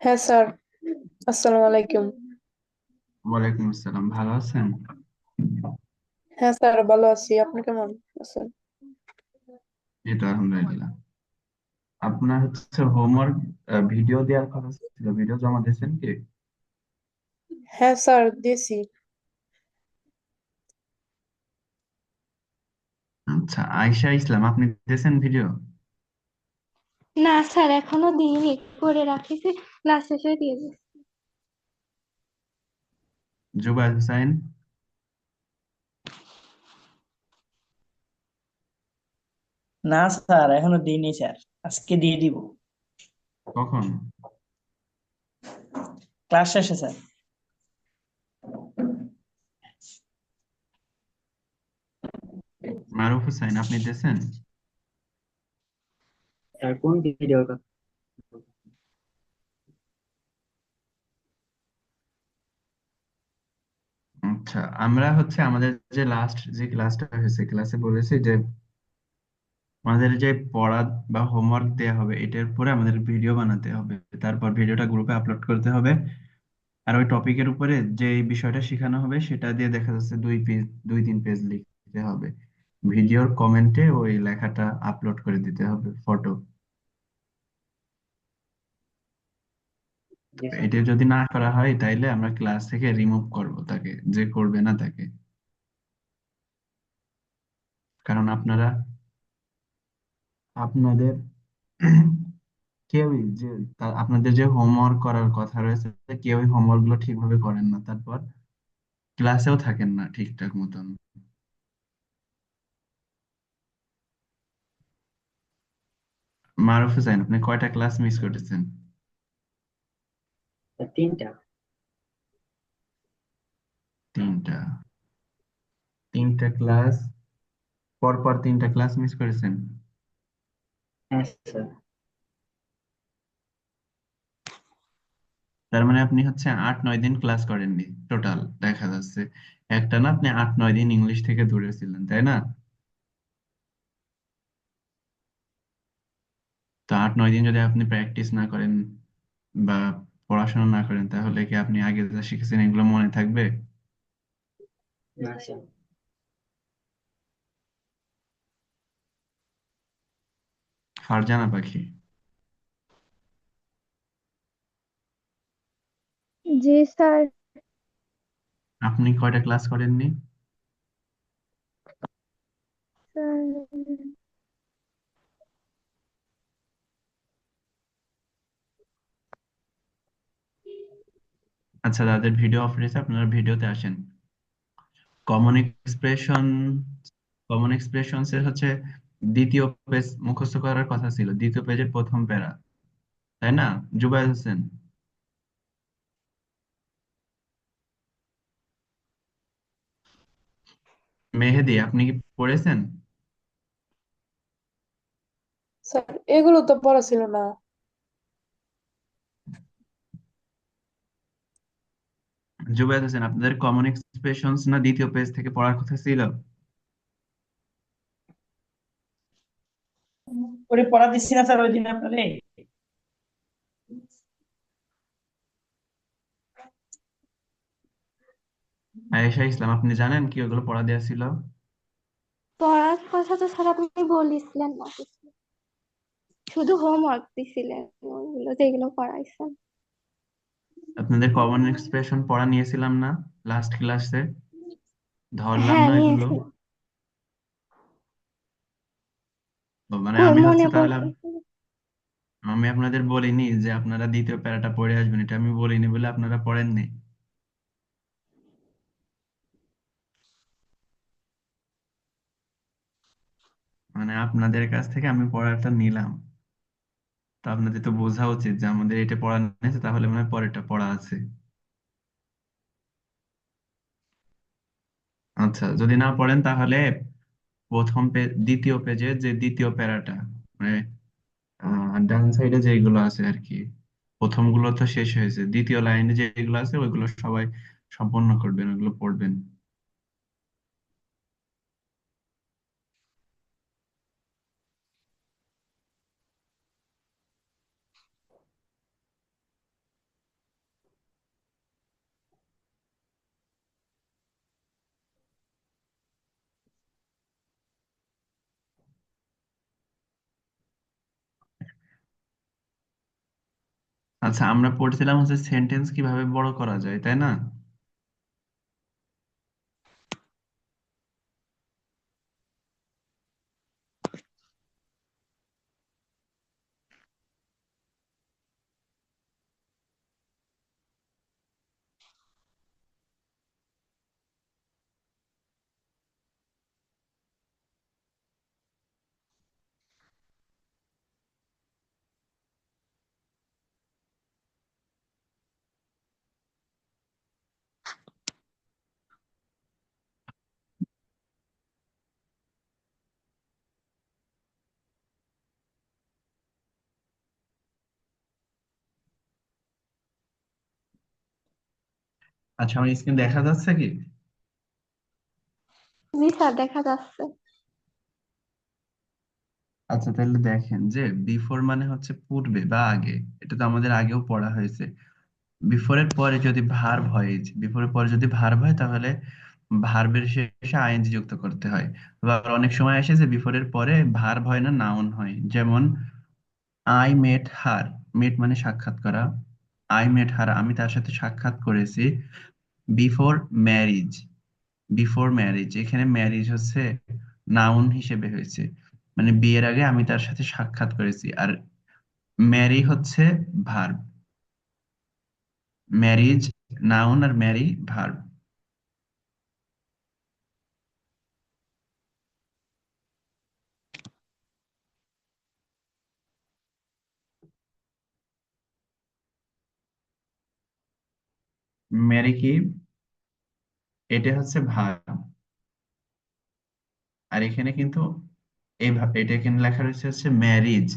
হ্যাঁ স্যার। আসসালামু আলাইকুম। ওয়ালাইকুম আসসালাম, ভালো আছেন? হ্যাঁ স্যার, ভালো আছি। আপনি কেমন আছেন? এই তো আলহামদুলিল্লাহ। আপনার হচ্ছে হোমওয়ার্ক ভিডিও দেওয়ার কথা ছিল, ভিডিও জমা দিয়েছেন কি? হ্যাঁ স্যার, দিয়েছি। আচ্ছা, আয়শা ইসলাম, আপনি দিয়েছেন ভিডিও? না স্যার, এখনো দিইনি, করে রাখিছি, ক্লাস শেষে দিয়ে দিই। জুবাইর হুসাইন? না স্যার, এখনো দিইনি স্যার। আজকে দিয়ে দিব। কখন? ক্লাস শেষে স্যার। মারুফ হুসাইন, আপনি দিয়েছেন? স্যার কোন ভিডিওর কথা? আচ্ছা, আমরা হচ্ছে আমাদের যে লাস্ট যে ক্লাসটা হয়েছে, ক্লাসে বলেছি যে আমাদের যে পড়া বা হোমওয়ার্ক দেওয়া হবে এটার পরে আমাদের ভিডিও বানাতে হবে, তারপর ভিডিওটা গ্রুপে আপলোড করতে হবে। আর ওই টপিকের উপরে যে এই বিষয়টা শেখানো হবে সেটা দিয়ে দেখা যাচ্ছে 2 পেজ 2-3 পেজ লিখতে হবে। ভিডিওর কমেন্টে ওই লেখাটা আপলোড করে দিতে হবে, ফটো। জি স্যার। এটা যদি না করা হয় তাইলে আমরা ক্লাস থেকে রিমুভ করব তাকে, যে করবে না তাকে। কারণ আপনাদের কেউই যে আপনাদের যে হোমওয়ার্ক করার কথা রয়েছে, কেউই হোমওয়ার্ক গুলো ঠিকভাবে করেন না, তারপর ক্লাসেও থাকেন না ঠিকঠাক মতন। মারুফ হোসেন, আপনি কয়টা ক্লাস মিস করেছেন? স্যার, তিনটা। তিনটা? তিনটা ক্লাস? পরপর 3টা ক্লাস মিস করেছেন? হ্যাঁ স্যার। তার মানে আপনি হচ্ছে 8-9 দিন ক্লাস করেননি টোটাল, দেখা যাচ্ছে। একটা না, আপনি 8-9 দিন ইংলিশ থেকে দূরে ছিলেন, তাই না? তো 8-9 দিন যদি আপনি প্র্যাকটিস না করেন বা পড়াশোনা না করেন, তাহলে কি আপনি আগে যা শিখেছেন এগুলো মনে থাকবে? না স্যার। ফারজানা পাখি, জি স্যার। আপনি কয়টা ক্লাস করেননি? স্যার, আচ্ছা, যাদের ভিডিও অফ রয়েছে আপনারা ভিডিওতে আসেন। কমন এক্সপ্রেশন, কমন এক্সপ্রেশনস এর হচ্ছে দ্বিতীয় পেজ মুখস্থ করার কথা ছিল, দ্বিতীয় পেজের প্রথম প্যারা, তাই না? জুবাইর হোসেন, মেহেদি, আপনি কি পড়েছেন? স্যার, এগুলো তো পড়া ছিল না। জুবাইর হোসেন, আপনাদের কমন এক্সপ্রেশনস না দ্বিতীয় পেজ থেকে পড়ার কথা ছিল? ওরে পড়া দিচ্ছি না স্যার ওই দিন আপনারে। আয়েশা ইসলাম, আপনি জানেন কি ওগুলো পড়া দেওয়া ছিল? পড়ার কথা তো স্যার আপনি বলেছিলেন না কিছু। শুধু হোমওয়ার্ক দিছিলেন, ওইগুলো যেগুলো পড়াইছেন। আপনাদের কমন এক্সপ্রেশন পড়া নিয়েছিলাম না লাস্ট ক্লাসে? ধরলাম হ্যাঁ, না এগুলো? নিয়েছিল। তো মানে কই আমি মনে হচ্ছে তাহলে পড়তেছে না। আমি আপনাদের বলিনি যে আপনারা দ্বিতীয় প্যারাটা পড়ে আসবেন, এটা আমি বলিনি বলে আপনারা পড়েননি। মানে আপনাদের কাছ থেকে আমি পড়াটা নিলাম, তো আপনাদের তো বোঝা উচিত যে আমাদের এটা পড়া নিয়েছে, তাহলে মনে হয় পরেরটা পড়া আছে। আচ্ছা, যদি না পড়েন তাহলে প্রথম পেজ দ্বিতীয় পেজে যে দ্বিতীয় প্যারাটা, মানে ডান সাইডে যেগুলো আছে আর কি, প্রথম গুলো তো শেষ হয়েছে, দ্বিতীয় লাইনে যেগুলো আছে ওইগুলো সবাই সম্পূর্ণ করবেন, ওইগুলো পড়বেন। আচ্ছা, আমরা পড়ছিলাম হচ্ছে সেন্টেন্স কিভাবে বড় করা যায়, তাই না? আচ্ছা, আমার স্ক্রিন দেখা যাচ্ছে কি? জি স্যার, দেখা যাচ্ছে। আচ্ছা, তাহলে দেখেন যে বিফোর মানে হচ্ছে পূর্বে বা আগে। এটা তো আমাদের আগেও পড়া হয়েছে। বিফোরের পরে যদি ভার্ব হয়, বিফোরের পরে যদি ভার্ব হয় তাহলে ভার্বের শেষে আইএনজি যুক্ত করতে হয়। আবার অনেক সময় আসে যে বিফোরের পরে ভার্ব হয় না, নাউন হয়। যেমন আই মেট হার। মেট মানে সাক্ষাৎ করা। আই মেট হার, আমি তার সাথে সাক্ষাৎ করেছি। Before marriage. বিফোর ম্যারিজ, এখানে ম্যারিজ হচ্ছে নাউন হিসেবে হয়েছে, মানে বিয়ের আগে আমি তার সাথে সাক্ষাৎ করেছি। আর ম্যারি হচ্ছে ভার্ব। ম্যারিজ নাউন আর ম্যারি ভার্ব। ম্যারি কি? এটা হচ্ছে ভার্ব। আর এখানে কিন্তু এটা এখানে লেখা রয়েছে হচ্ছে ম্যারিজ।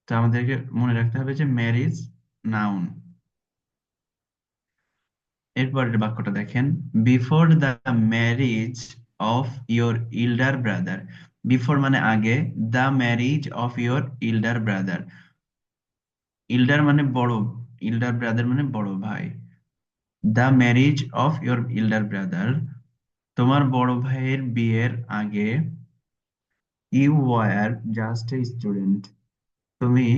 তো আমাদেরকে মনে রাখতে হবে যে ম্যারিজ নাউন। এরপরের বাক্যটা দেখেন, before the marriage of your elder brother. Before মানে আগে, the marriage of your elder brother. Elder মানে বড়, ইল্ডার ব্রাদার মানে বড় ভাই। The marriage of your elder brother, তোমার বড় ভাইয়ের বিয়ের আগে। You were just a student, তুমি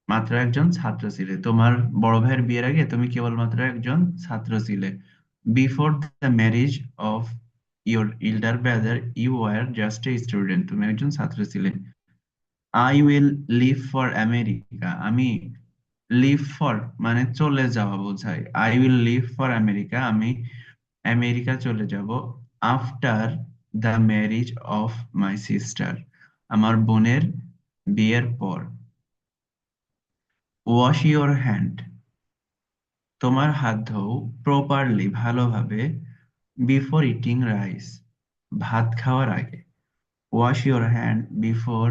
মাত্র একজন ছাত্র ছিলে। তোমার বড় ভাইয়ের বিয়ের আগে তুমি কেবলমাত্র একজন ছাত্র ছিলে। Before the marriage of your elder brother you were just a student, তুমি একজন ছাত্র ছিলে। I will leave for America. আমি লিভ ফর মানে চলে যাওয়া বোঝায়। I will leave for America, আমি আমেরিকা চলে যাব। After the marriage of my sister, আমার বোনের বিয়ের পর। ওয়াশ ইওর হ্যান্ড, তোমার হাত ধোও। প্রপারলি ভালোভাবে। বিফোর ইটিং রাইস, ভাত খাওয়ার আগে। Wash your hand before,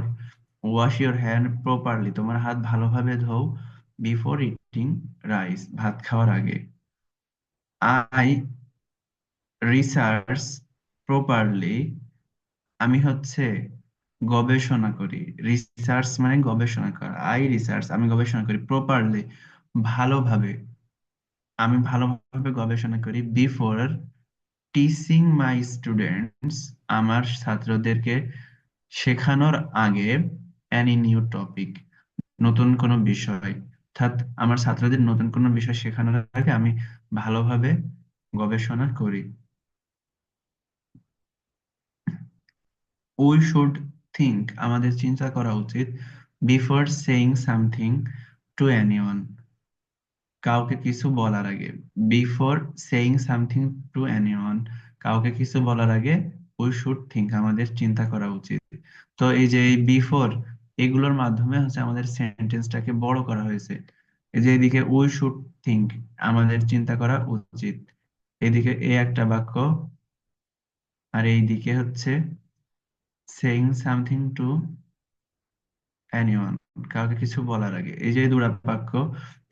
wash your hand properly, তোমার হাত ভালোভাবে ধোও। বিফোর ইটিং রাইস, ভাত খাওয়ার আগে। আই রিসার্চ প্রপারলি, আমি হচ্ছে গবেষণা করি। রিসার্চ মানে গবেষণা করা। আই রিসার্চ, আমি গবেষণা করি। প্রপারলি ভালোভাবে, আমি ভালোভাবে গবেষণা করি। বিফোর টিচিং মাই স্টুডেন্টস, আমার ছাত্রদেরকে শেখানোর আগে। অ্যানি নিউ টপিক, নতুন কোনো বিষয়। অর্থাৎ আমার ছাত্রদের নতুন কোনো বিষয় শেখানোর আগে আমি ভালোভাবে গবেষণা করি। উই শুড থিঙ্ক, আমাদের চিন্তা করা উচিত। Before saying something to anyone, কাউকে কিছু বলার আগে। Before saying something to anyone, কাউকে কিছু বলার আগে উই শুড থিঙ্ক, আমাদের চিন্তা করা উচিত। তো এই যে বিফোর, এগুলোর মাধ্যমে হচ্ছে আমাদের সেন্টেন্সটাকে বড় করা হয়েছে। এই যে এদিকে উই শুড থিঙ্ক, আমাদের চিন্তা করা উচিত, এদিকে এ একটা বাক্য। আর এইদিকে হচ্ছে সেইং সামথিং টু এনিওয়ান, কাউকে কিছু বলার আগে। এই যে দুটা বাক্য,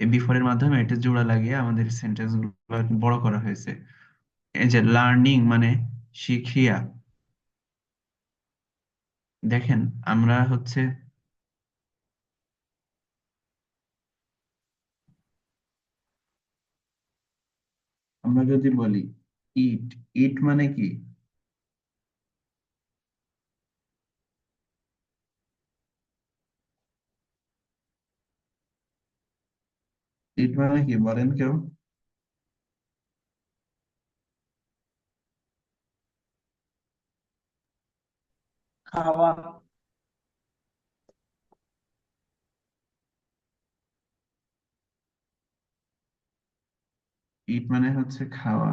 এই বিফোর এর মাধ্যমে এটা জোড়া লাগিয়ে আমাদের সেন্টেন্স গুলো বড় করা হয়েছে। এই যে লার্নিং মানে শিখিয়া। দেখেন, আমরা হচ্ছে আমরা যদি বলি ইট, ইট মানে কি? ইট মানে কি বলেন কেউ? খাওয়া। ইট মানে হচ্ছে খাওয়া।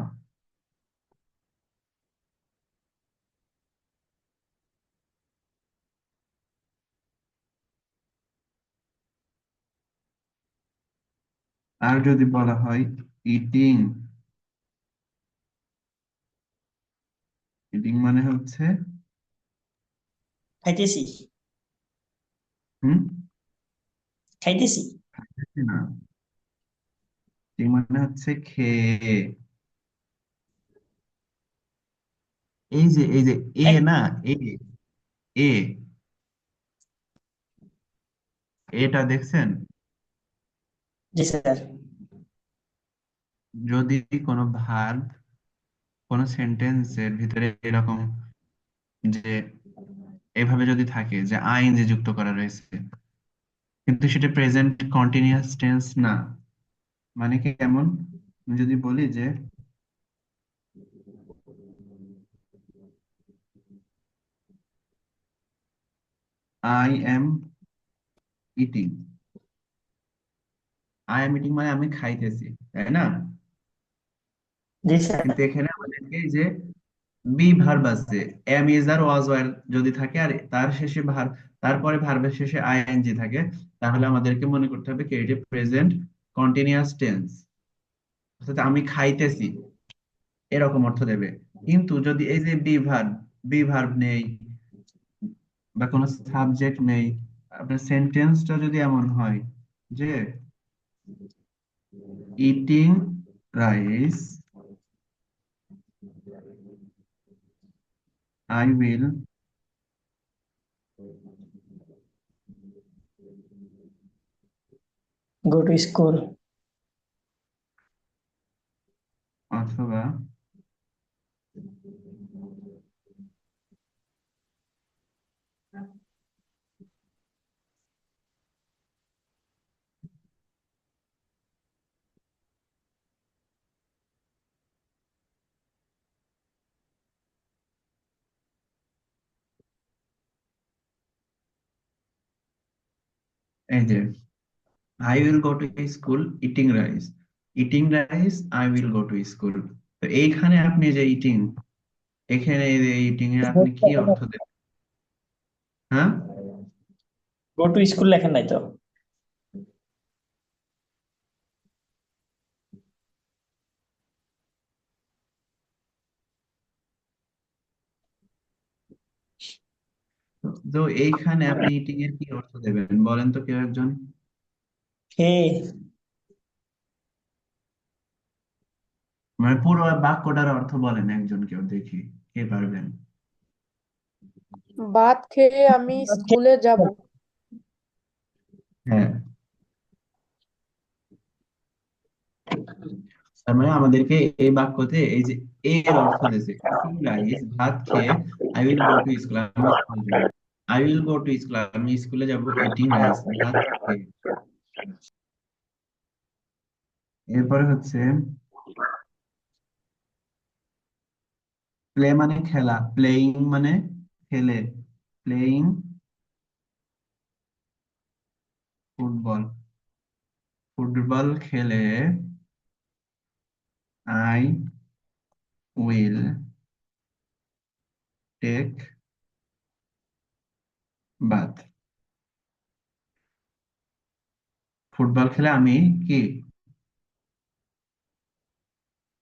আর যদি বলা হয় ইটিং, ইটিং মানে হচ্ছে খাইতেছি। হুম খাইতেছি। না, ইটিং মানে হচ্ছে খেয়ে। এই যে এ এক- না, এ এ এটা দেখছেন? জি স্যার। যদি কোনো ভার্ব কোনো সেন্টেন্সের ভিতরে এরকম যে এভাবে যদি থাকে যে আইএনজি যুক্ত করা রয়েছে, কিন্তু সেটা প্রেজেন্ট কন্টিনিউয়াস টেন্স না, মানে কি কেমন? আমি যদি বলি যে I am eating, I am eating মানে আমি খাইতেছি, তাই না? জি স্যার। কিন্তু এখানে আমাদেরকে এই যে বি ভার্ব আছে, am is are was were যদি থাকে আর তার শেষে ভার্ব, তারপরে ভার্বের শেষে আইএনজি থাকে, তাহলে আমাদেরকে মনে করতে হবে কি এটা প্রেজেন্ট কন্টিনিউয়াস টেন্স, অর্থাৎ আমি খাইতেছি এরকম অর্থ দেবে। কিন্তু যদি এই যে বি ভার্ব নেই বা কোনো সাবজেক্ট নেই, আপনার সেন্টেন্সটা যদি এমন হয় যে eating rice, I will go to school. অথবা এই যে I will go to school eating rice, eating rice I will go to school. তো এইখানে আপনি যে ইটিং, এখানে ইটিং এর আপনি কি অর্থ দেবেন? হ্যাঁ, গো টু স্কুল লেখেন নাই তো? তো এইখানে আপনি ইটিং এর কি অর্থ দেবেন বলেন তো কেউ একজন? খেয়ে। মানে পুরো বাক্যটার অর্থ বলেন একজন, কেউ দেখি কে পারবেন। ভাত খেয়ে আমি স্কুলে যাব। হ্যাঁ, তার মানে আমাদেরকে এই বাক্যতে এই যে এর অর্থ দিয়েছে ইটিং রাইস, ভাত খেয়ে, I will go to school আমি স্কুলে যাব, I will go to school আমি স্কুলে যাব, ইটিং রাইস ভাত খেয়ে। এরপরে হচ্ছে প্লে মানে খেলা, প্লেইং মানে খেলে, প্লেইং ফুটবল, ফুটবল খেলে, I will take bath, football খেলে আমি কি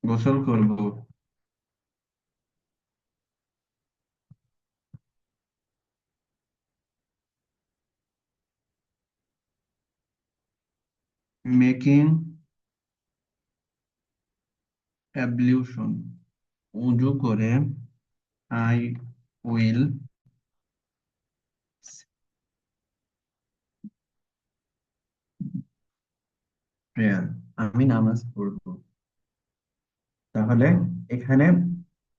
গোসল করব। মেকিং অ্যাবলিউশন, উজু করে, আই উইল প্রেয়ার, আমি নামাজ পড়বো। তাহলে এখানে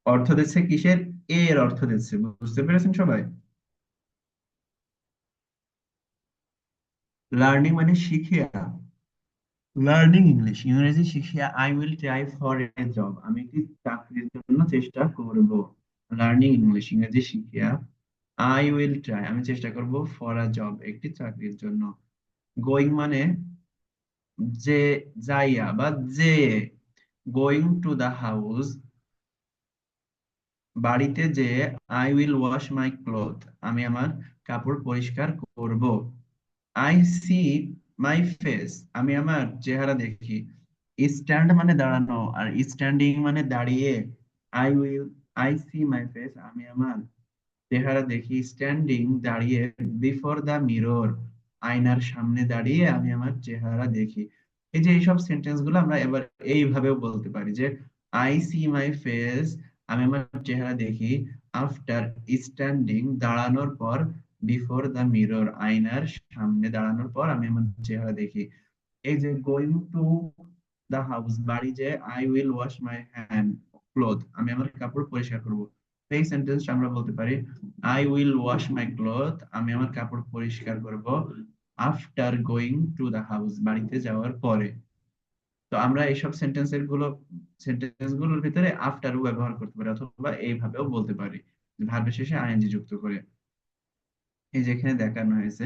অর্থ দিচ্ছে কিসের? এর অর্থ দিচ্ছে, বুঝতে পেরেছেন সবাই? লার্নিং মানে শিখিয়া, লার্নিং ইংলিশ, ইংরেজি শিখিয়া I will try for a job, আমি একটি চাকরির জন্য চেষ্টা করব। লার্নিং ইংলিশ, ইংরেজি শিখিয়া আই উইল ট্রাই, আমি চেষ্টা করব, ফর আ জব, একটি চাকরির জন্য। গোয়িং মানে যে, যাইয়া বা যে, গোয়িং টু দা হাউস, বাড়িতে যে, I will wash my cloth, আমি আমার কাপড় পরিষ্কার করব। আই সি মাই ফেস, আমি আমার চেহারা দেখি। স্ট্যান্ড মানে দাঁড়ানো, আর স্ট্যান্ডিং মানে দাঁড়িয়ে। I will I see my face, আমি আমার চেহারা দেখি স্ট্যান্ডিং দাঁড়িয়ে। বিফোর দা মিরর, আয়নার সামনে দাঁড়িয়ে আমি আমার চেহারা দেখি। এই যে এইসব সেন্টেন্স গুলো আমরা এবার এইভাবেও বলতে পারি যে, আই সি মাই ফেস, আমি আমার চেহারা দেখি। আফটার স্ট্যান্ডিং, দাঁড়ানোর পর। বিফোর দা মিরর, আয়নার সামনে দাঁড়ানোর পর আমি আমার চেহারা দেখি। এই যে গোয়িং টু দা হাউস, বাড়ি যে, I will wash my hand cloth, আমি আমার কাপড় পরিষ্কার করব। এই সেন্টেন্সটা আমরা বলতে পারি, I will wash my cloth, আমি আমার কাপড় পরিষ্কার করব। After going to the house, বাড়িতে যাওয়ার পরে। তো আমরা এইসব সেন্টেন্স গুলোর ভিতরে আফটারও ব্যবহার করতে পারি, অথবা এইভাবেও বলতে পারি, ভার্বের শেষে আইএনজি যুক্ত করে। এই যেখানে দেখানো হয়েছে,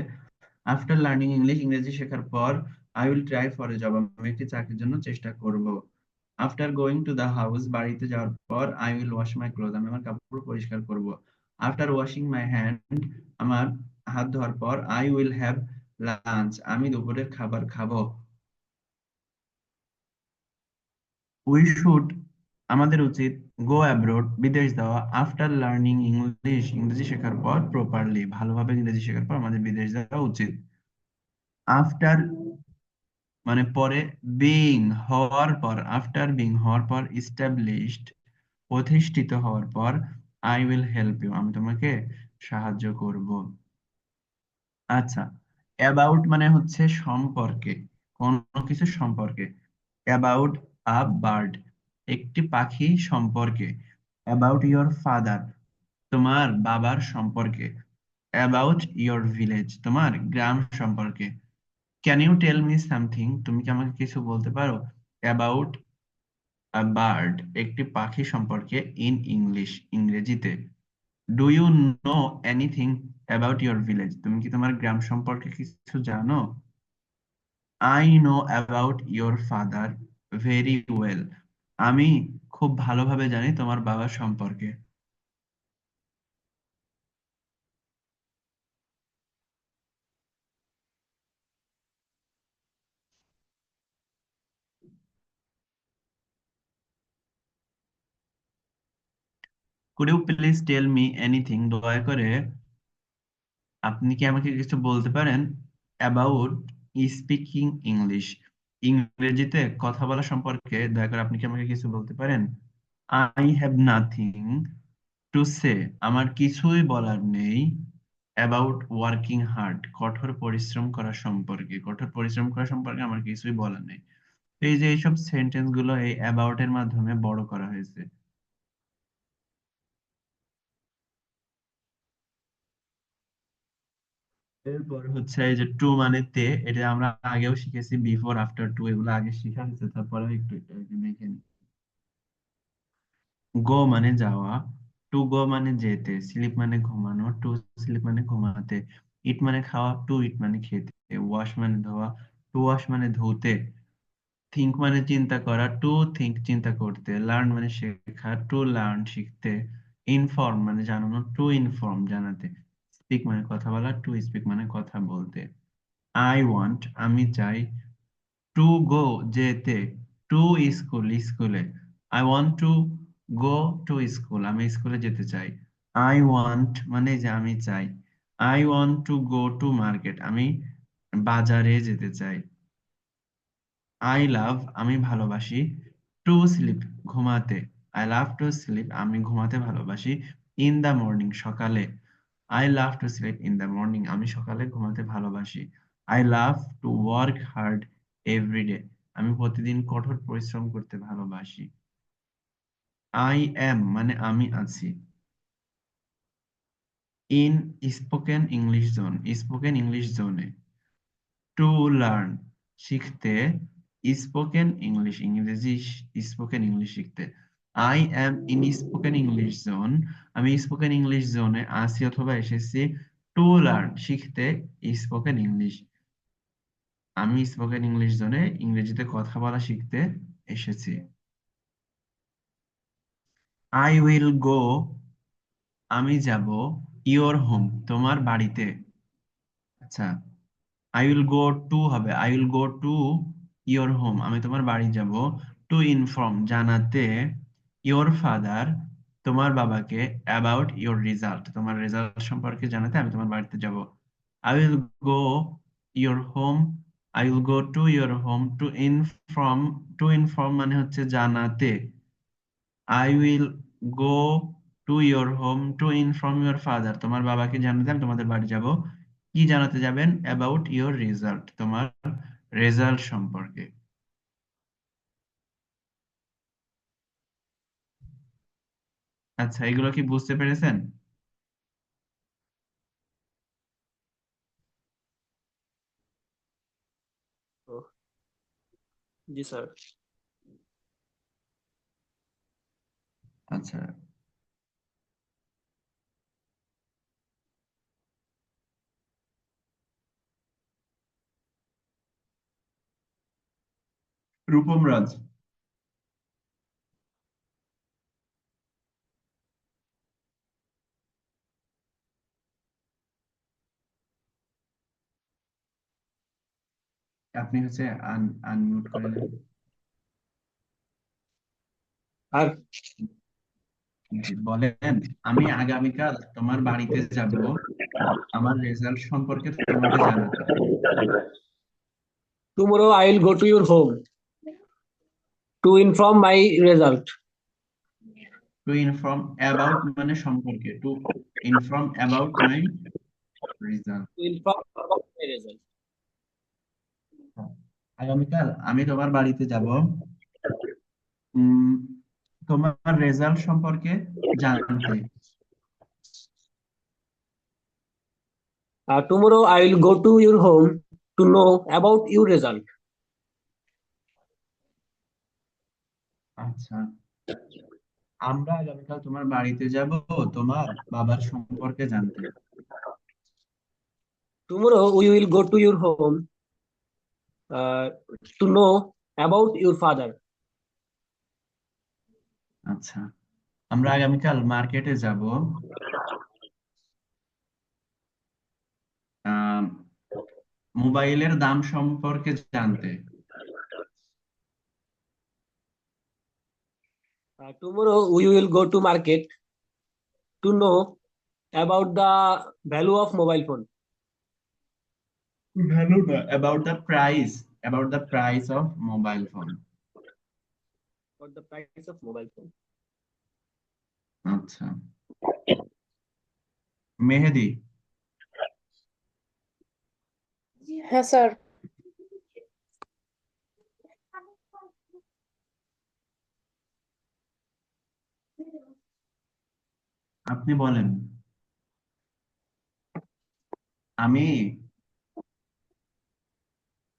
আফটার লার্নিং ইংলিশ, ইংরেজি শেখার পর, I will try for a job, আমি একটি চাকরির জন্য চেষ্টা করব। After going to the house, বাড়িতে যাওয়ার পর, I will wash my cloth, আমি আমার কাপড় পরিষ্কার করব। আফটার ওয়াশিং মাই হ্যান্ড, আমার হাত ধোয়ার পর, আই উইল হ্যাভ লাঞ্চ, আমি দুপুরের খাবার খাবো। উই শুড, আমাদের উচিত, গো অ্যাব্রোড, বিদেশ যাওয়া। আফটার লার্নিং ইংলিশ, ইংরেজি শেখার পর, প্রপারলি, ভালোভাবে ইংরেজি শেখার পর আমাদের বিদেশ যাওয়া উচিত। আফটার মানে পরে, বিং, হওয়ার পর, আফটার বিং, হওয়ার পর, ইস্টাবলিশড, প্রতিষ্ঠিত হওয়ার পর, আই উইল হেল্প ইউ, আমি তোমাকে সাহায্য করব। আচ্ছা, অ্যাবাউট মানে হচ্ছে সম্পর্কে, কোন কিছু সম্পর্কে। অ্যাবাউট আ বার্ড, একটি পাখি সম্পর্কে। অ্যাবাউট ইয়োর ফাদার, তোমার বাবার সম্পর্কে। অ্যাবাউট ইয়োর ভিলেজ, তোমার গ্রাম সম্পর্কে। Can you tell me something, তুমি কি আমাকে কিছু বলতে পারো? অ্যাবাউট আ বার্ড, একটি পাখি সম্পর্কে। ইন ইংলিশ, ইংরেজিতে। Do you know anything about your village, তুমি কি তোমার গ্রাম সম্পর্কে কিছু জানো? I know about your father very well, আমি খুব ভালোভাবে জানি তোমার বাবা সম্পর্কে। Could you please tell me anything, দয়া করে আপনি কি আমাকে কিছু বলতে পারেন? অ্যাবাউট স্পিকিং ইংলিশ, ইংরেজিতে কথা বলা সম্পর্কে দয়া করে আপনি কি আমাকে কিছু বলতে পারেন? আই হ্যাভ নাথিং টু সে, আমার কিছুই বলার নেই। অ্যাবাউট ওয়ার্কিং হার্ড, কঠোর পরিশ্রম করা সম্পর্কে, কঠোর পরিশ্রম করা সম্পর্কে আমার কিছুই বলার নেই। তো এই যে এইসব সেন্টেন্স গুলো এই অ্যাবাউট এর মাধ্যমে বড় করা হয়েছে। এরপর হচ্ছে এই যে টু মানে তে, এটা আমরা আগেও শিখেছি, বিফোর আফটার টু এগুলো আগে শেখা হয়েছে, তারপরে একটু একটু দেখে নিই। গো মানে যাওয়া, টু গো মানে যেতে, স্লিপ মানে ঘুমানো, টু স্লিপ মানে ঘুমাতে, ইট মানে খাওয়া, টু ইট মানে খেতে, ওয়াশ মানে ধোয়া, টু ওয়াশ মানে ধুতে, থিঙ্ক মানে চিন্তা করা, টু থিঙ্ক চিন্তা করতে, লার্ন মানে শেখা, টু লার্ন শিখতে, ইনফর্ম মানে জানানো, টু ইনফর্ম জানাতে, স্পিক মানে কথা বলা, টু স্পিক মানে কথা বলতে। আই ওয়ান্ট, আমি চাই, টু গো যেতে, টু স্কুল স্কুলে, I want to go to school, আমি স্কুলে যেতে চাই। আই ওয়ান্ট মানে যে আমি চাই, I want to go to market, আমি বাজারে যেতে চাই। আই লাভ, আমি ভালোবাসি, টু স্লিপ ঘুমাতে, আই লাভ টু স্লিপ, আমি ঘুমাতে ভালোবাসি। ইন দা মর্নিং সকালে, I love to sleep in the morning, আমি সকালে ঘুমাতে ভালোবাসি। I love to work hard everyday, আমি প্রতিদিন কঠোর পরিশ্রম করতে ভালোবাসি। আই এম মানে আমি আছি। In spoken English zone, spoken English জোনে। টু লার্ন শিখতে, স্পোকেন ইংলিশ, ইংরেজি স্পোকেন ইংলিশ শিখতে। I am in spoken English zone, আমি স্পোকেন ইংলিশ জোনে আছি অথবা এসেছি টু লার্ন, শিখতে স্পোকেন ইংলিশ। আমি স্পোকেন ইংলিশ জোনে ইংরেজিতে কথা বলা শিখতে এসেছি। আই উইল গো, আমি যাব, ইওর হোম, তোমার বাড়িতে। আচ্ছা, আই উইল গো টু হবে, I will go to your home, আমি তোমার বাড়ি যাব। টু ইনফর্ম, জানাতে, ইওর ফাদার, তোমার বাবাকে, অ্যাবাউট ইওর রেজাল্ট, তোমার রেজাল্ট সম্পর্কে জানাতে আমি তোমার বাড়িতে যাব। I will go your home, I will go to your home to inform, to inform মানে হচ্ছে জানাতে। I will go to your home to inform your father, তোমার বাবাকে জানাতে আমি তোমাদের বাড়ি যাব। কি জানাতে যাবেন? অ্যাবাউট ইওর রেজাল্ট, তোমার রেজাল্ট সম্পর্কে। আচ্ছা, এগুলো কি বুঝতে পেরেছেন? ও, জি স্যার। আচ্ছা, রূপম রাজ, আপনি হচ্ছে আনমিউট করে নেন। আর জি, বলেন। আমি আগামীকাল তোমার বাড়িতে যাব আমার রেজাল্ট সম্পর্কে তোমাকে জানাতে। Tomorrow I will go to your home to inform my result. To inform about মানে সম্পর্কে, to inform about my result. To inform about my result. আগামীকাল আমি তোমার বাড়িতে যাব উম তোমার রেজাল্ট সম্পর্কে জানতে। Tomorrow I will go to your home two know about your result. আচ্ছা, আমরা আগামীকাল তোমার বাড়িতে যাব তোমার বাবার সম্পর্কে জানতে। Tomorrow we will go to your home two know about your father. আচ্ছা, আমরা আগামীকাল মার্কেটে যাব আহ মোবাইলের দাম সম্পর্কে জানতে। Tomorrow we will go to market to know about the value of mobile phone. Value না, about the price of mobile phone. For the price of mobile phone. আচ্ছা, মেহেদি, হ্যাঁ স্যার। আপনি বলেন। আমি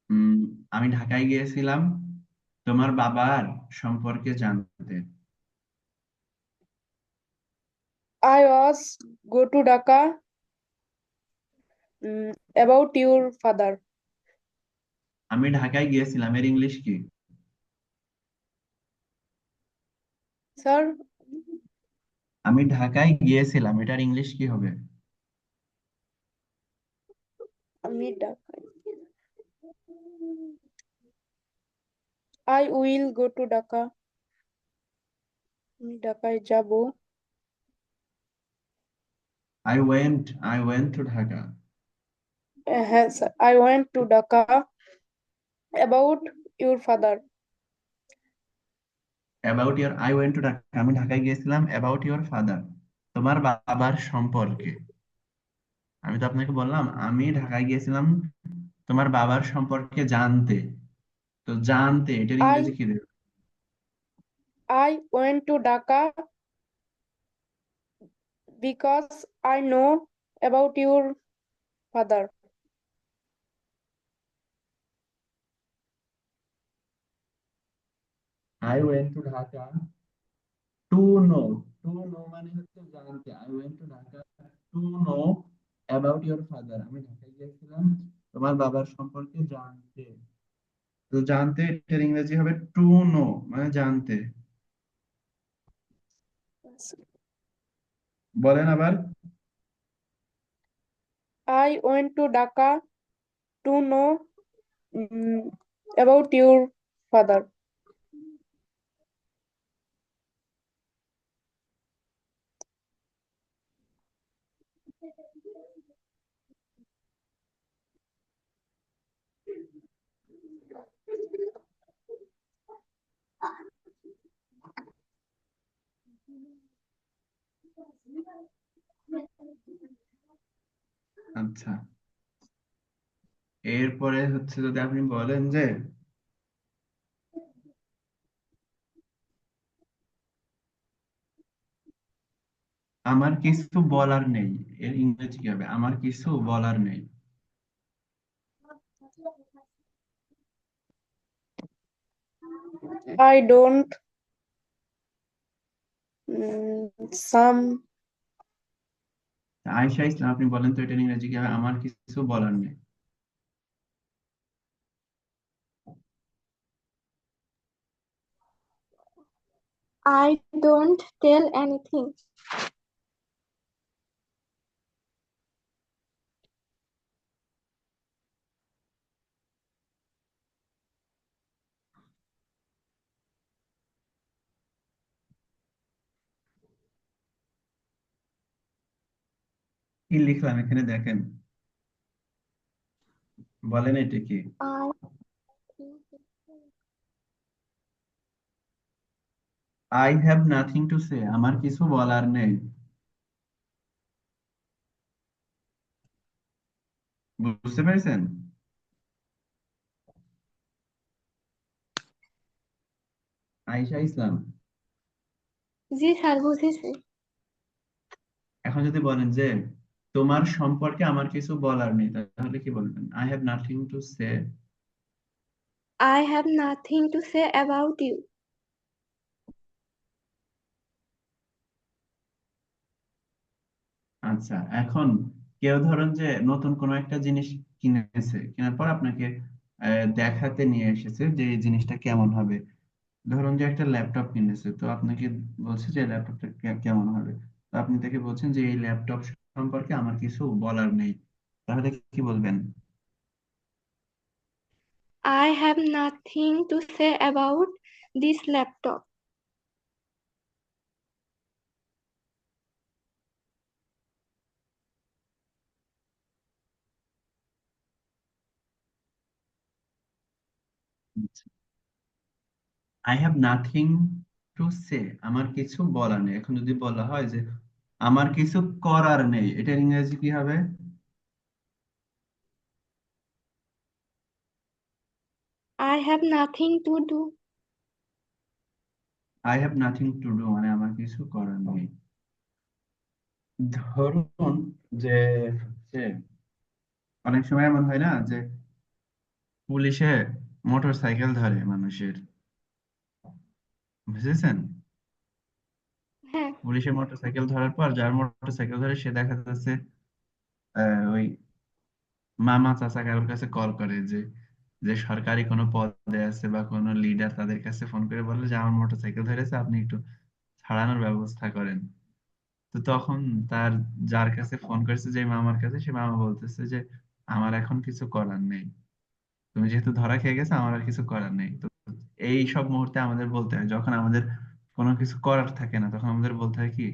উম আমি ঢাকায় গিয়েছিলাম তোমার বাবার সম্পর্কে জানতে। I was go to Dhaka about your father. আমি ঢাকায় গিয়েছিলাম এর ইংলিশ কি? স্যার, আমি ঢাকায় গিয়েছিলাম, এটার ইংলিশ কি হবে? আমি ঢাকায় I will go to Dhaka. আমি ঢাকায় যাব। I went to Dhaka. হ্যাঁ sir, I went to Dhaka about your father. I went to Dhaka, আমি ঢাকায় গিয়েছিলাম about your father, তোমার বাবার সম্পর্কে। আমি তো আপনাকে বললাম আমি ঢাকায় গিয়েছিলাম তোমার বাবার সম্পর্কে জানতে। তো জানতে এটার ইংরেজি I কি দেবে? I went to Dhaka because I know about your father. I went to Dhaka to know, to know মানে হচ্ছে জানতে। I went to Dhaka two know about your father, আমি ঢাকায় গিয়েছিলাম তোমার বাবার সম্পর্কে জানতে। তো জানতে এটার ইংরেজি হবে টু নো, মানে জানতে। বলেন আবার। I went to Dhaka to know about your father. আচ্ছা, এরপরে হচ্ছে যদি আপনি বলেন যে আমার কিছু বলার নেই, এর ইংরেজি কি হবে? আমার কিছু বলার নেই। I don't some আয়েশা ইসলাম, আপনি বলেন তো এটার ইংরেজি কি হবে? আমার কিছু বলার নেই। I don't tell anything. কি লিখলাম এখানে দেখেন, বলেন এটা কি? I think I have nothing to সে, আমার কিছু বলার নেই। বুঝতে পেরেছেন? আয়েশা ইসলাম, জি স্যার বুঝেছি। এখন যদি বলেন যে তোমার সম্পর্কে আমার কিছু বলার নেই, তাহলে কি বলবেন? I have nothing to say. I have nothing to say about you. আচ্ছা, এখন কেউ ধরুন যে নতুন কোনো একটা জিনিস কিনেছে, কেনার পর আপনাকে দেখাতে নিয়ে এসেছে যে এই জিনিসটা কেমন হবে। ধরুন যে একটা ল্যাপটপ কিনেছে, তো আপনাকে বলছে যে ল্যাপটপটা কেমন হবে। তো আপনি তাকে বলছেন যে এই ল্যাপটপ সম্পর্কে আমার কিছু বলার নেই, তাহলে কি বলবেন? I have nothing to say about this laptop. I have nothing to সে, আমার কিছু বলার নেই। এখন যদি বলা হয় যে আমার কিছু করার নেই, এটার ইংরেজি কি হবে? I have nothing to do. I have nothing to do মানে আমার কিছু করার নেই। ধরুন যে যে অনেক সময় এমন হয় না যে পুলিশে মোটর সাইকেল ধরে মানুষের, বুঝেছেন? হ্যাঁ পুলিশে মোটর সাইকেল ধরার পর যার মোটর সাইকেল ধরে সে দেখা যাচ্ছে ওই মামা চাচা কারোর কাছে কল করে যে যে সরকারি কোনো পদে আছে বা কোনো লিডার, তাদের কাছে ফোন করে বলে যে আমার মোটর সাইকেল ধরেছে, আপনি একটু ছাড়ানোর ব্যবস্থা করেন। তো তখন তার যার কাছে ফোন করেছে, যে মামার কাছে, সে মামা বলতেছে যে আমার এখন কিছু করার নেই, তুমি যেহেতু ধরা খেয়ে গেছো আমার আর কিছু করার নেই। তো এই সব মুহূর্তে আমাদের বলতে হয়, যখন আমাদের কোনো কিছু করার থাকে না, তখন আমাদের বলতে হয় কি,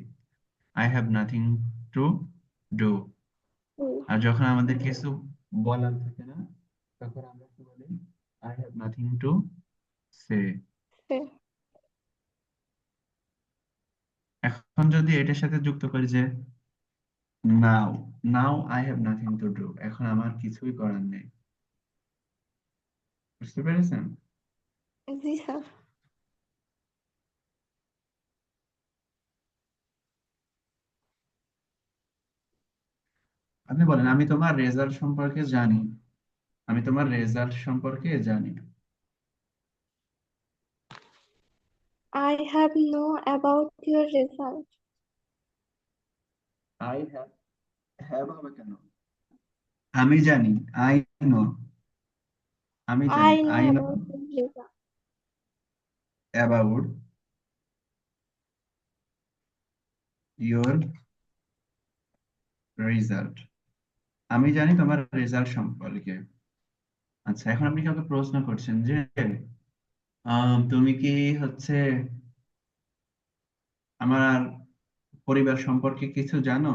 I have nothing to do. আর যখন আমাদের কিছু বলার থাকে না, তখন আমরা কি বলি? I have nothing to say. সে- এখন যদি এটার সাথে যুক্ত করি যে now, now I have nothing to do, এখন আমার কিছুই করার নেই। বুঝতে পেরেছেন? জি স্যার। আপনি বলেন আমি তোমার রেজাল্ট সম্পর্কে জানি, আমি তোমার রেজাল্ট সম্পর্কে জানি। I have know about your result. I have হবে কেন? আমি জানি, আই নো, আমি জানি, I know I know about your result. About your result. আমি জানি তোমার রেজাল্ট সম্পর্কে। আচ্ছা, এখন আপনি কাউকে প্রশ্ন করছেন যে তুমি কি হচ্ছে আমার পরিবার সম্পর্কে কিছু জানো?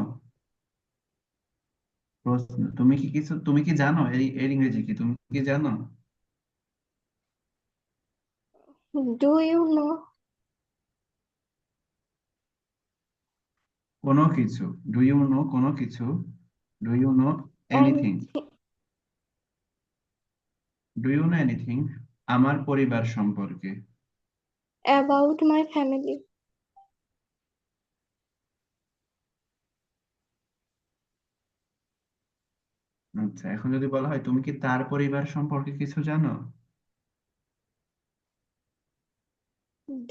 প্রশ্ন, তুমি কি জানো, এর ইংরেজি কি, তুমি কি জানো? Do you know কোনো কিছু, ডু ইউ নো কোনো কিছু, do you know anything, anything do you know anything আমার পরিবার সম্পর্কে? about my family? আচ্ছা, এখন যদি বলা হয় তুমি কি তার পরিবার সম্পর্কে কিছু জানো?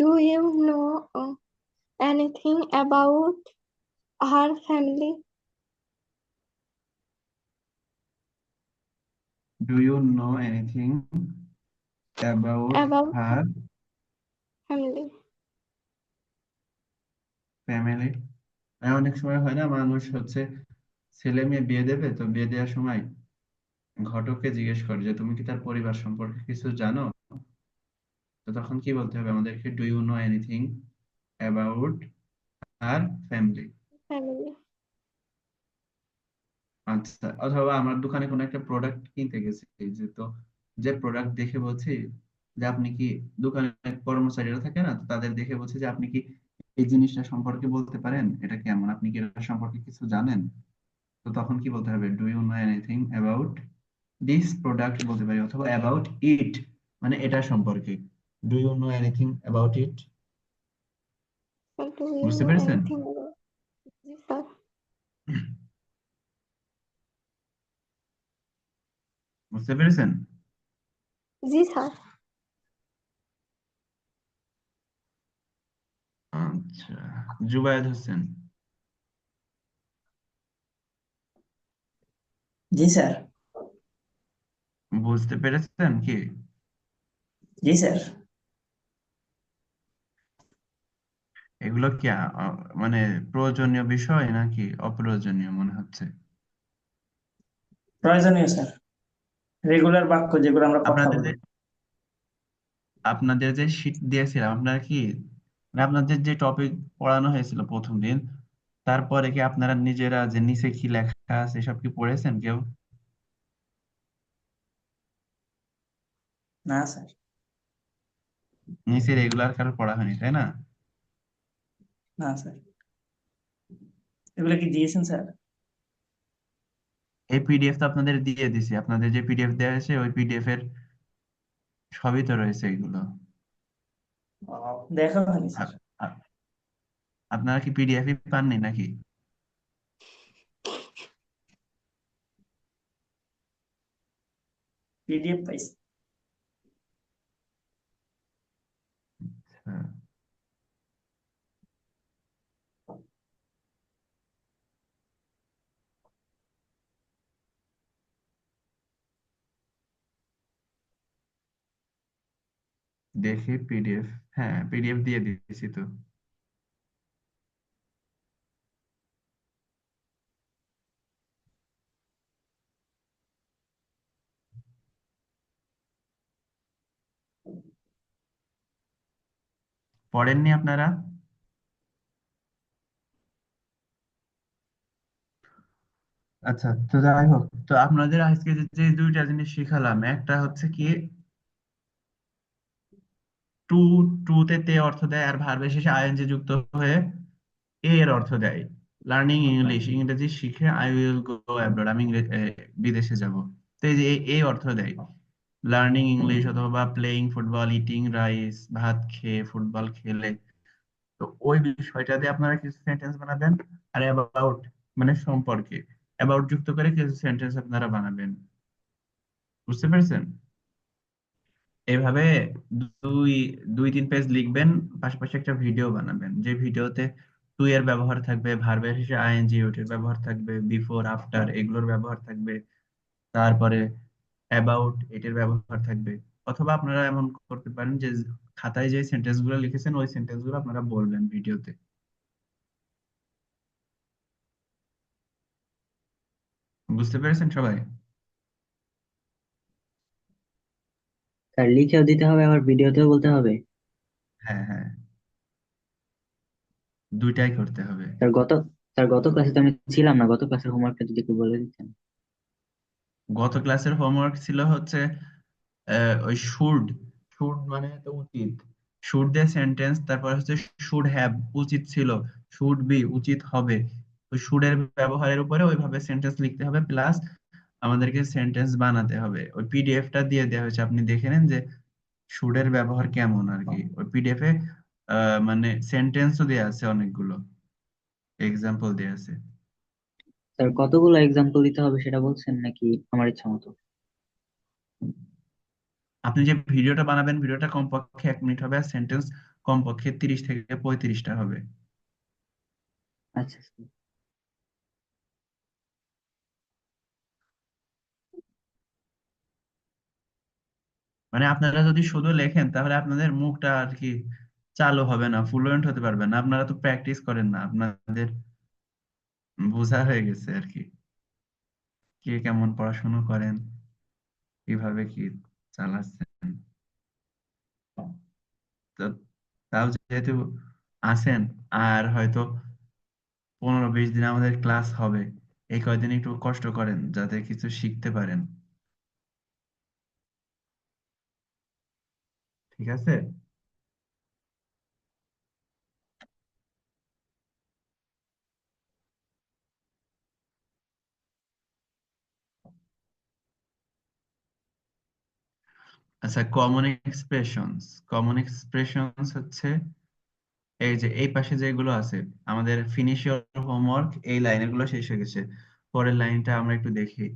Do you know anything about her family? Do you know anything about About her family? Family? অনেক সময় হয় না, মানুষ হচ্ছে ছেলে মেয়ে বিয়ে দেবে, তো বিয়ে দেওয়ার সময় ঘটককে জিজ্ঞেস করে যে তুমি কি তার পরিবার সম্পর্কে কিছু জানো? তো তখন কি বলতে হবে আমাদেরকে? Do you know anything about her family. Family. আচ্ছা, অথবা আমার দোকানে কোনো একটা প্রোডাক্ট কিনতে গেছি, যে তো যে প্রোডাক্ট দেখে বলছি যে আপনি কি, দোকানে কর্মচারীরা থাকে না, তো তাদের দেখে বলছি যে আপনি কি এই জিনিসটা সম্পর্কে বলতে পারেন, এটা কেমন, আপনি কি এটা সম্পর্কে কিছু জানেন? তো তখন কি বলতে হবে? Do you know anything about this product বলতে পারি, অথবা অ্যাবাউট ইট, মানে এটা সম্পর্কে। Do you know anything about it? Do you বুঝতে know পেরেছেন? anything about this, sir? বুঝতে পেরেছেন? জি স্যার। আচ্ছা, জুবায়েদ হোসেন, জি স্যার। বুঝতে পেরেছেন কি? জি স্যার। এগুলো কি মানে প্রয়োজনীয় বিষয় নাকি অপ্রয়োজনীয় মনে হচ্ছে? প্রয়োজনীয় স্যার, রেগুলার বাক্য যেগুলো আমরা কথা আপনাদের বলি। যে আপনাদের যে শীট দিয়েছিলাম, আপনারা কি, মানে আপনাদের যে টপিক পড়ানো হয়েছিল প্রথম দিন, তারপরে কি আপনারা নিজেরা যে নিচে কি লেখা আছে সব কি পড়েছেন কেউ? না স্যার। নিচে রেগুলার কারো পড়া হয়নি, তাই না? না স্যার। এগুলো কি দিয়েছেন স্যার? এই পিডিএফ তো আপনাদের দিয়ে দিছি, আপনাদের যে পিডিএফ দেওয়া হয়েছে ওই পিডিএফ এর সবই তো রয়েছে এগুলো। দেখা হয়নি স্যার। আ- আ- আপনারা কি পিডিএফই পাননি নাকি? পিডিএফ পাইছি। হ্যাঁ, দেখি পিডিএফ, হ্যাঁ পিডিএফ দিয়ে দিয়েছি তো। পড়েননি আপনারা? আচ্ছা, তো যাই হোক, তো আপনাদের আজকে যে দুইটা জিনিস শিখালাম, একটা হচ্ছে কি টু, টুতে তে অর্থ দেয় আর ভার্বের শেষে আইএনজি যুক্ত হয়ে এ এর অর্থ দেয়। লার্নিং ইংলিশ, ইংরেজি শিখে আই উইল গো অ্যাব্রড, আমি বিদেশে যাব। তো এই যে এই অর্থ দেয় লার্নিং ইংলিশ, অথবা প্লেইং ফুটবল, ইটিং রাইস, ভাত খেয়ে, ফুটবল খেলে। তো ওই বিষয়টাতে আপনারা কিছু সেন্টেন্স বানাবেন, আর অ্যাবাউট মানে সম্পর্কে, অ্যাবাউট যুক্ত করে কিছু সেন্টেন্স আপনারা বানাবেন। বুঝতে পেরেছেন? এভাবে দুই দুই তিন পেজ লিখবেন, পাশাপাশি একটা ভিডিও বানাবেন, যে ভিডিওতে টু এর ব্যবহার থাকবে, ভার্বের শেষে আইএনজি ওটির ব্যবহার থাকবে, বিফোর আফটার এগুলোর ব্যবহার থাকবে, তারপরে অ্যাবাউট এটার ব্যবহার থাকবে। অথবা আপনারা এমন করতে পারেন যে খাতায় যে সেন্টেন্স গুলো লিখেছেন ওই সেন্টেন্স গুলো আপনারা বলবেন ভিডিওতে। বুঝতে পেরেছেন সবাই? স্যার লিখেও দিতে হবে আবার ভিডিওতেও বলতে হবে? হ্যাঁ হ্যাঁ, দুইটাই করতে হবে। স্যার গত ক্লাসে তো আমি ছিলাম না, গত ক্লাসের হোমওয়ার্কটা যদি একটু বলে দিতেন। গত ক্লাসের হোমওয়ার্ক ছিল হচ্ছে ওই শুড, শুড মানে তো উচিত, শুড দিয়ে সেন্টেন্স, তারপর হচ্ছে শুড হ্যাভ উচিত ছিল, শুড বি উচিত হবে, ওই শুডের ব্যবহারের উপরে ওইভাবে সেন্টেন্স লিখতে হবে, প্লাস আমাদেরকে সেন্টেন্স বানাতে হবে। ওই পিডিএফটা দিয়ে দেওয়া হয়েছে, আপনি দেখে নেন যে শুডের ব্যবহার কেমন আর কি। ওই পিডিএফ এ মানে সেন্টেন্সও দেওয়া আছে, অনেকগুলো এক্সাম্পল দেওয়া আছে। স্যার কতগুলো এক্সাম্পল দিতে হবে সেটা বলছেন নাকি আমার ইচ্ছা মতো? আপনি যে ভিডিওটা বানাবেন ভিডিওটা কমপক্ষে 1 মিনিট হবে, আর সেন্টেন্স কমপক্ষে 30 থেকে 35টা হবে। আচ্ছা স্যার। মানে আপনারা যদি শুধু লেখেন তাহলে আপনাদের মুখটা আর কি চালু হবে না, ফ্লুয়েন্ট হতে পারবেন না। আপনারা তো প্র্যাকটিস করেন না, আপনাদের বোঝা হয়ে গেছে আর কি কে কেমন পড়াশোনা করেন, কিভাবে কি চালাচ্ছেন। তো তাও যেহেতু আসেন, আর হয়তো 15-20 দিন আমাদের ক্লাস হবে, এই কয়দিন একটু কষ্ট করেন যাতে কিছু শিখতে পারেন। ঠিক আছে? আচ্ছা, কমন এক্সপ্রেশনস হচ্ছে এই যে এই পাশে যেগুলো আছে, আমাদের ফিনিশ ইওর হোমওয়ার্ক এই লাইনের গুলো শেষ হয়ে গেছে। পরের লাইনটা আমরা একটু দেখি।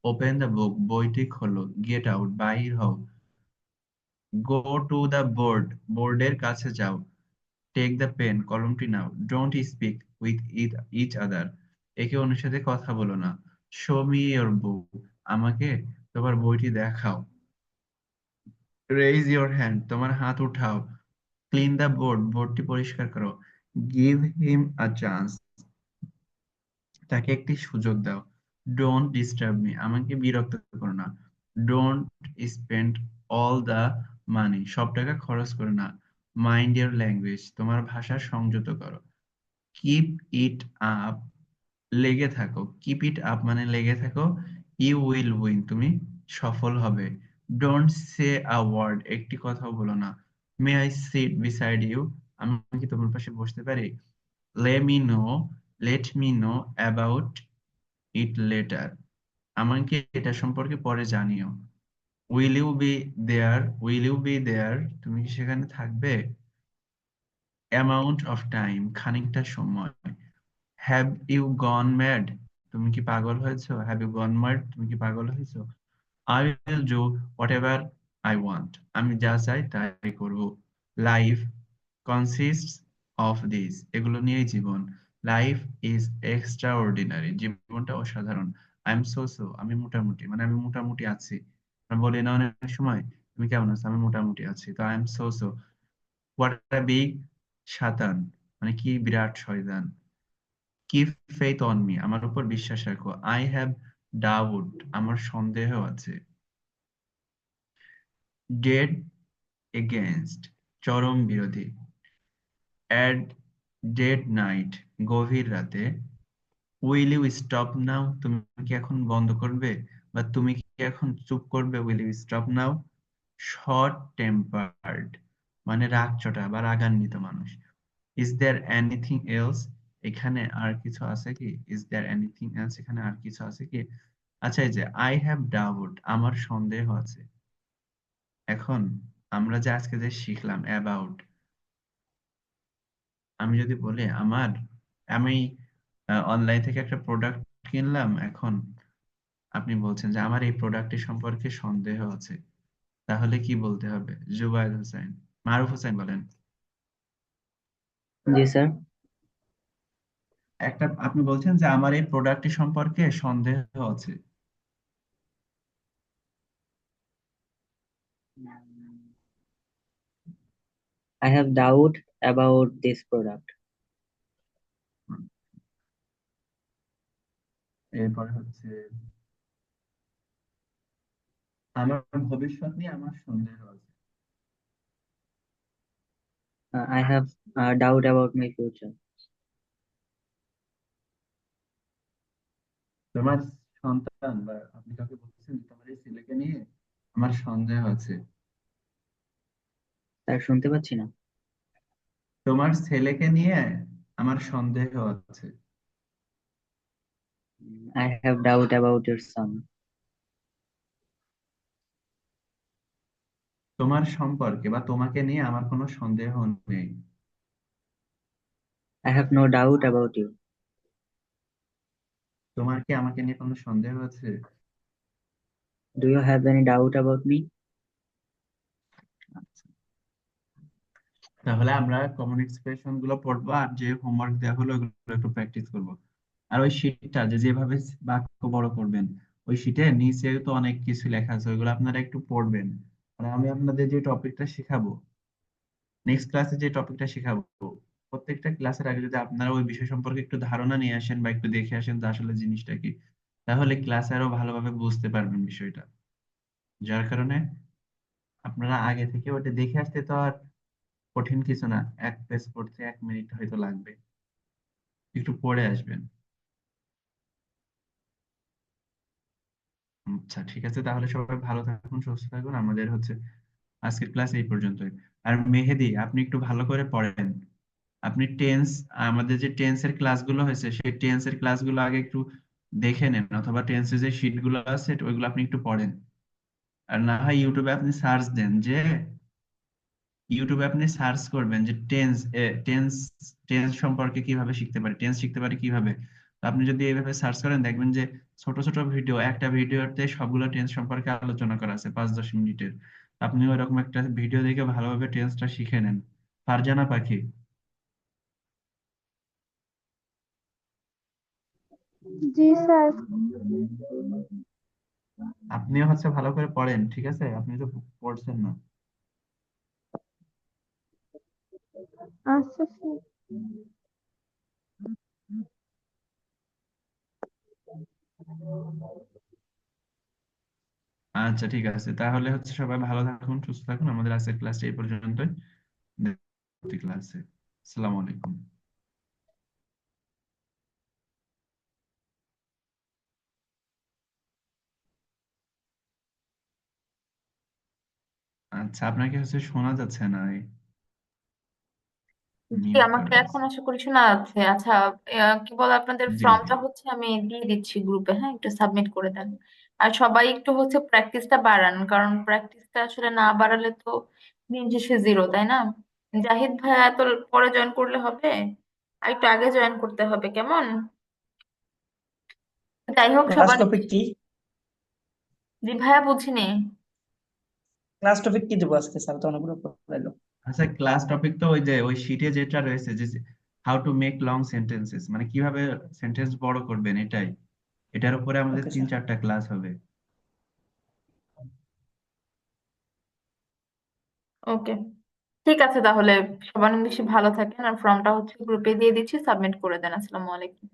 ওপেন দ্য বুক, বইটি খোলো। গেট আউট, বাহির হও। গো টু দ্য বোর্ড, বোর্ডের কাছে যাও। টেক দ্য পেন, কলমটি নাও। Don't speak with each other, একে অন্যের সাথে কথা বলো না। শো মি ইওর বুক, আমাকে তোমার বইটি দেখাও। রেইজ ইওর হ্যান্ড, তোমার হাত উঠাও। ক্লিন দ্য বোর্ড, বোর্ডটি পরিষ্কার করো। গিভ হিম আ চান্স, তাকে একটি সুযোগ দাও। ডোন্ট ডিস্টার্ব মি, আমাকে বিরক্ত করো না। Don't spend all the money, সব টাকা খরচ করো না। মাইন্ড ইওর ল্যাঙ্গুয়েজ, তোমার ভাষা সংযত করো। কিপ ইট আপ, লেগে থাকো। কিপ ইট আপ মানে লেগে থাকো। ইউ উইল উইন, তুমি সফল হবে। ডোন্ট সে আ ওয়ার্ড, একটি কথাও বলো না। May I sit beside you, আমি কি তোমার পাশে বসতে পারি? Let me know let me know about it later, আমাকে এটা সম্পর্কে পরে জানিও। উইল ইউ বি দেয়ার, তুমি কি সেখানে থাকবে? অ্যামাউন্ট অফ টাইম, খানিকটা সময়। হ্যাভ ইউ গন ম্যাড, তুমি কি পাগল হয়েছো? হ্যাভ ইউ গন ম্যাড, তুমি কি পাগল হয়েছো? I will do what ever I want, আমি যা চাই তাই করব। লাইফ কনসিস্টস অফ দিস, এগুলো নিয়েই জীবন। লাইফ ইজ এক্সট্রা অর্ডিনারি, জীবনটা অসাধারণ। আই এম সো সো, আমি মোটামুটি, মানে আমি মোটামুটি আছি। আমরা বলি না অনেক সময় তুমি কেমন আছো, আমি মোটামুটি আছি। তো I am so so. What a big Satan, মানে কি বিরাট শয়তান। কিপ ফেইথ অন মি, আমার উপর বিশ্বাস রাখো। আই হ্যাভ ডাউট, আমার সন্দেহ আছে। ডেড এগেইনস্ট, চরম বিরোধী। অ্যাট ডেড নাইট, গভীর রাতে। উইল ইউ স্টপ নাও, তুমি কি এখন বন্ধ করবে, বা তুমি কি এখন চুপ করবে? Will you stop now. Short tempered, মানে রাগচটা বা রাগান্বিত মানুষ। ইজ দেয়ার এনিথিং এলস, এখানে আর কিছু আছে কি? ইজ দেয়ার এনিথিং এলস, এখানে আর কিছু আছে কি? আচ্ছা, এই যে আই হ্যাভ ডাউট, আমার সন্দেহ আছে। এখন আমরা যে আজকে যে শিখলাম অ্যাবাউট, আমি যদি বলি আমি অনলাইন থেকে একটা প্রোডাক্ট কিনলাম, এখন আপনি বলছেন যে আমার এই প্রোডাক্টটি সম্পর্কে সন্দেহ আছে, তাহলে কি বলতে হবে? জুবায়ের হোসেন, মারুফ হোসেন বলেন। জি স্যার। একটা আপনি বলছেন যে আমার এই প্রোডাক্টটি সম্পর্কে সন্দেহ আছে। I have doubt about this product. এরপরে হচ্ছে আমার ভবিষ্যৎ নিয়ে আমার সন্দেহ আছে। I have doubt about my future. তোমার সন্তান বা আপনি কাউকে বলছেন তোমার এই ছেলেকে নিয়ে আমার সন্দেহ আছে। স্যার শুনতে পাচ্ছি না। তোমার ছেলেকে নিয়ে আমার সন্দেহ আছে। I have doubt about your son. তোমার সম্পর্কে বা তোমাকে নিয়ে আমার কোনো সন্দেহ নেই। I have no doubt about you. তোমার কি আমাকে নিয়ে কোনো সন্দেহ আছে? Do you have any doubt about me? আচ্ছা, তাহলে আমরা কমন এক্সপ্রেশন গুলো পড়বো আর যে হোমওয়ার্ক দেওয়া হলো ওগুলো একটু প্র্যাকটিস করব। আর ওই শিটটা যেভাবে বাক্য বড় করবেন, ওই শিটে নিচে তো অনেক কিছু লেখা আছে, ওইগুলো আপনারা একটু পড়বেন। আর আমি আপনাদের যে টপিকটা শেখাবো, নেক্সট ক্লাসে যে টপিকটা শেখাবো, প্রত্যেকটা ক্লাসের আগে যদি আপনারা ওই বিষয় সম্পর্কে একটু ধারণা নিয়ে আসেন বা একটু দেখে আসেন যে আসলে জিনিসটা কি, তাহলে ক্লাসে আরো ভালোভাবে বুঝতে পারবেন বিষয়টা। যার কারণে আপনারা আগে থেকে ওটা দেখে আসতে তো আর কঠিন কিছু না, এক পেজ পড়তে 1 মিনিট হয়তো লাগবে, একটু পড়ে আসবেন। আচ্ছা ঠিক আছে, তাহলে সবাই ভালো থাকুন, সুস্থ থাকুন। আমাদের হচ্ছে আজকের ক্লাস এই পর্যন্তই। আর মেহেদি, আপনি একটু ভালো করে পড়েন। আপনি টেন্স, আমাদের যে টেন্সের ক্লাসগুলো হয়েছে সেই টেন্সের ক্লাসগুলো আগে একটু দেখে নেন, অথবা টেন্সের যে শিট গুলো আছে ওইগুলো আপনি একটু পড়েন। আর না হয় ইউটিউবে আপনি সার্চ দেন, যে ইউটিউবে আপনি সার্চ করবেন যে টেন্স, টেন্স টেন্স সম্পর্কে কিভাবে শিখতে পারি, টেন্স শিখতে পারি কিভাবে। তো আপনি যদি এইভাবে সার্চ করেন দেখবেন যে ছোট ছোট ভিডিও, একটা ভিডিওতে সবগুলো টেন্স সম্পর্কে আলোচনা করা আছে 5-10 মিনিটের। আপনি ওইরকম একটা ভিডিও দেখে ভালোভাবে টেন্সটা শিখে নেন। ফারজানা পাখি, জি স্যার। আপনিও হচ্ছে ভালো করে পড়েন, ঠিক আছে? আপনি তো পড়ছেন না। আচ্ছা স্যার। আচ্ছা ঠিক আছে, তাহলে হচ্ছে সবাই ভালো থাকুন, সুস্থ থাকুন। আমাদের আজকের ক্লাসটা এই পর্যন্তই। ক্লাসে আসসালামু আলাইকুম। আচ্ছা, আপনাকে হচ্ছে শোনা যাচ্ছে না, জি মিউট করে আমাকে এখন দিয়েছে। আশা করি শোনা যাচ্ছে। আচ্ছা, কি বলে আপনাদের জি জি। ফর্মটা হচ্ছে আমি দিয়ে দিচ্ছি গ্রুপে, হ্যাঁ একটু সাবমিট করে দেন। আর সবাই একটু হচ্ছে প্র্যাকটিসটা বাড়ান, কারণ প্র্যাকটিসটা আসলে না বাড়ালে তো দিন শেষে জিরো, তাই না? জাহিদ ভাইয়া তো পরে জয়েন করলে হবে, আর একটু আগে জয়েন করতে হবে, কেমন? যাই হোক ক্লাস সবার, টপিক কি? জি ভাইয়া বুঝিনি। ক্লাস টপিক কি দেবো আজকে? স্যার তো অনেকগুলো পড়াইলো। আচ্ছা, ক্লাস টপিক তো ওই যে ওই শিটে যেটা রয়েছে, যে how to make long sentences, মানে কিভাবে সেন্টেন্স বড় করবেন, এটাই। এটার উপরে আমাদের ওকে স্যার। 3-4টা ক্লাস হবে। ওকে, ঠিক আছে তাহলে, সবাই বেশি ভালো থাকেন, আর ফর্মটা হচ্ছে গ্রুপে দিয়ে দিচ্ছি, সাবমিট করে দেন। আসসালামু আলাইকুম।